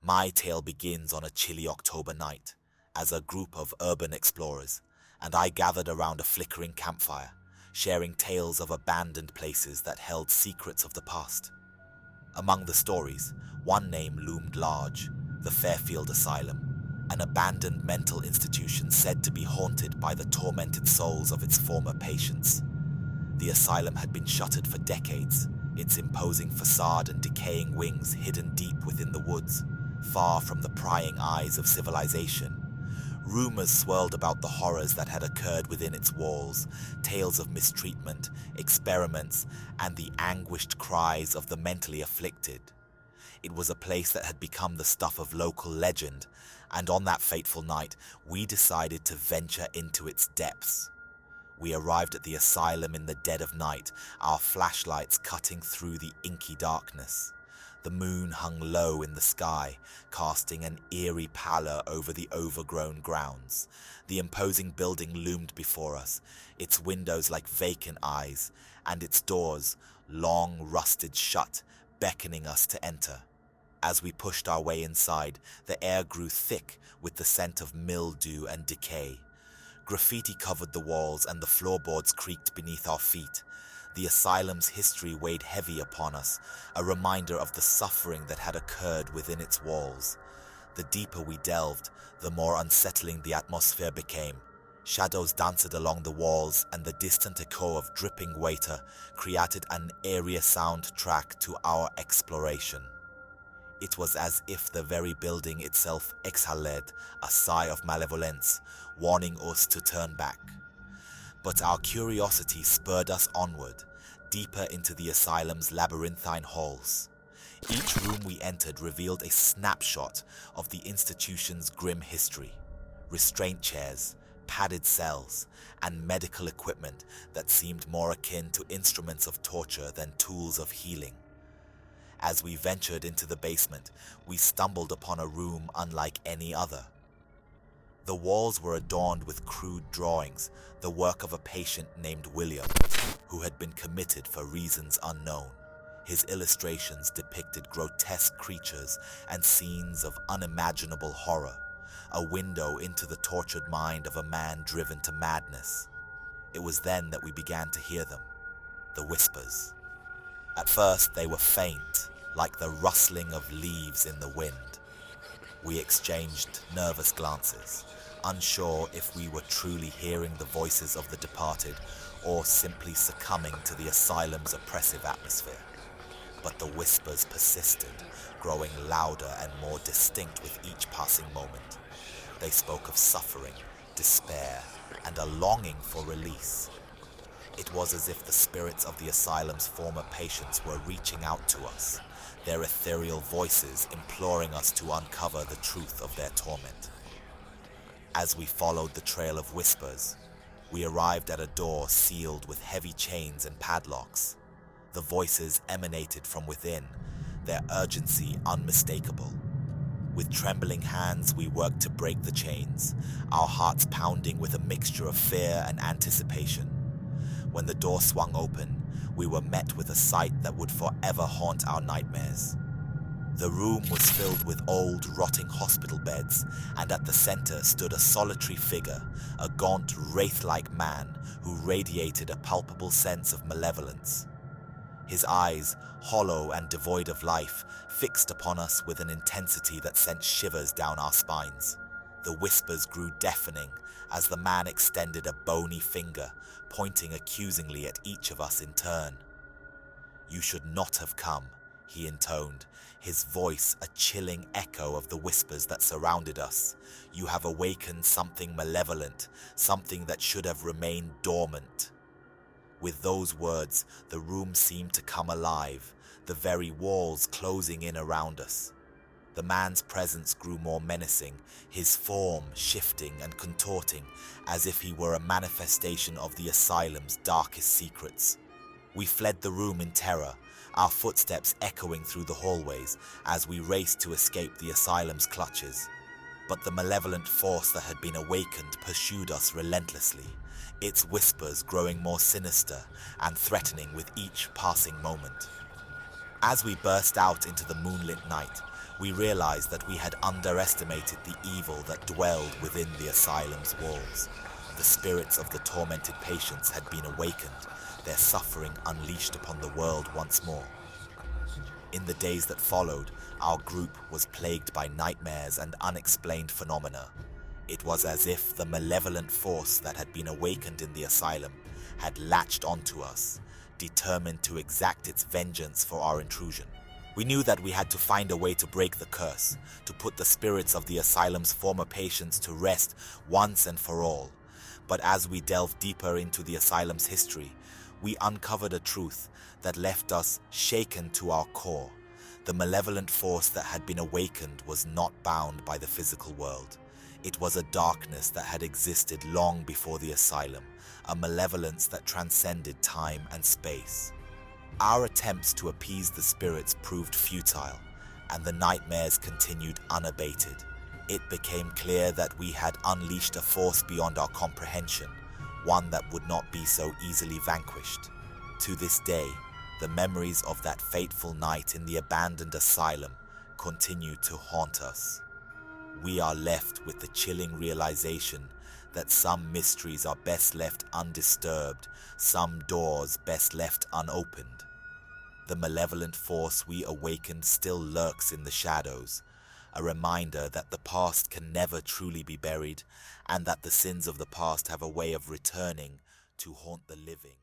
My tale begins on a chilly October night, as a group of urban explorers and I gathered around a flickering campfire, sharing tales of abandoned places that held secrets of the past. Among the stories, one name loomed large: the Fairfield Asylum, an abandoned mental institution said to be haunted by the tormented souls of its former patients. The asylum had been shuttered for decades, its imposing facade and decaying wings hidden deep within the woods, far from the prying eyes of civilization. Rumors swirled about the horrors that had occurred within its walls, tales of mistreatment, experiments, and the anguished cries of the mentally afflicted. It was a place that had become the stuff of local legend, and on that fateful night, we decided to venture into its depths. We arrived at the asylum in the dead of night, our flashlights cutting through the inky darkness. The moon hung low in the sky, casting an eerie pallor over the overgrown grounds. The imposing building loomed before us, its windows like vacant eyes, and its doors, long rusted shut, beckoning us to enter. As we pushed our way inside, the air grew thick with the scent of mildew and decay. Graffiti covered the walls and the floorboards creaked beneath our feet. The asylum's history weighed heavy upon us, a reminder of the suffering that had occurred within its walls. The deeper we delved, the more unsettling the atmosphere became. Shadows danced along the walls, and the distant echo of dripping water created an eerie soundtrack to our exploration. It was as if the very building itself exhaled a sigh of malevolence, warning us to turn back. But our curiosity spurred us onward, deeper into the asylum's labyrinthine halls. Each room we entered revealed a snapshot of the institution's grim history: restraint chairs, padded cells, and medical equipment that seemed more akin to instruments of torture than tools of healing. As we ventured into the basement, we stumbled upon a room unlike any other. The walls were adorned with crude drawings, the work of a patient named William, who had been committed for reasons unknown. His illustrations depicted grotesque creatures and scenes of unimaginable horror, a window into the tortured mind of a man driven to madness. It was then that we began to hear them, the whispers. At first they were faint, like the rustling of leaves in the wind. We exchanged nervous glances, unsure if we were truly hearing the voices of the departed or simply succumbing to the asylum's oppressive atmosphere. But the whispers persisted, growing louder and more distinct with each passing moment. They spoke of suffering, despair, and a longing for release. It was as if the spirits of the asylum's former patients were reaching out to us, their ethereal voices imploring us to uncover the truth of their torment. As we followed the trail of whispers, we arrived at a door sealed with heavy chains and padlocks. The voices emanated from within, their urgency unmistakable. With trembling hands, we worked to break the chains, our hearts pounding with a mixture of fear and anticipation. When the door swung open, we were met with a sight that would forever haunt our nightmares. The room was filled with old, rotting hospital beds, and at the center stood a solitary figure, a gaunt, wraith-like man who radiated a palpable sense of malevolence. His eyes, hollow and devoid of life, fixed upon us with an intensity that sent shivers down our spines. The whispers grew deafening as the man extended a bony finger, pointing accusingly at each of us in turn. "You should not have come," he intoned, his voice a chilling echo of the whispers that surrounded us. "You have awakened something malevolent, something that should have remained dormant." With those words, the room seemed to come alive, the very walls closing in around us. The man's presence grew more menacing, his form shifting and contorting as if he were a manifestation of the asylum's darkest secrets. We fled the room in terror, our footsteps echoing through the hallways as we raced to escape the asylum's clutches. But the malevolent force that had been awakened pursued us relentlessly, its whispers growing more sinister and threatening with each passing moment. As we burst out into the moonlit night, We realized that we had underestimated the evil that dwelled within the asylum's walls. The spirits of the tormented patients had been awakened, their suffering unleashed upon the world once more. In the days that followed, our group was plagued by nightmares and unexplained phenomena. It was as if the malevolent force that had been awakened in the asylum had latched onto us, determined to exact its vengeance for our intrusion. We knew that we had to find a way to break the curse, to put the spirits of the asylum's former patients to rest once and for all. But as we delved deeper into the asylum's history, we uncovered a truth that left us shaken to our core. The malevolent force that had been awakened was not bound by the physical world. It was a darkness that had existed long before the asylum, a malevolence that transcended time and space. Our attempts to appease the spirits proved futile, and the nightmares continued unabated. It became clear that we had unleashed a force beyond our comprehension, one that would not be so easily vanquished. To this day, the memories of that fateful night in the abandoned asylum continue to haunt us. We are left with the chilling realization that some mysteries are best left undisturbed, some doors best left unopened. The malevolent force we awakened still lurks in the shadows, a reminder that the past can never truly be buried, and that the sins of the past have a way of returning to haunt the living.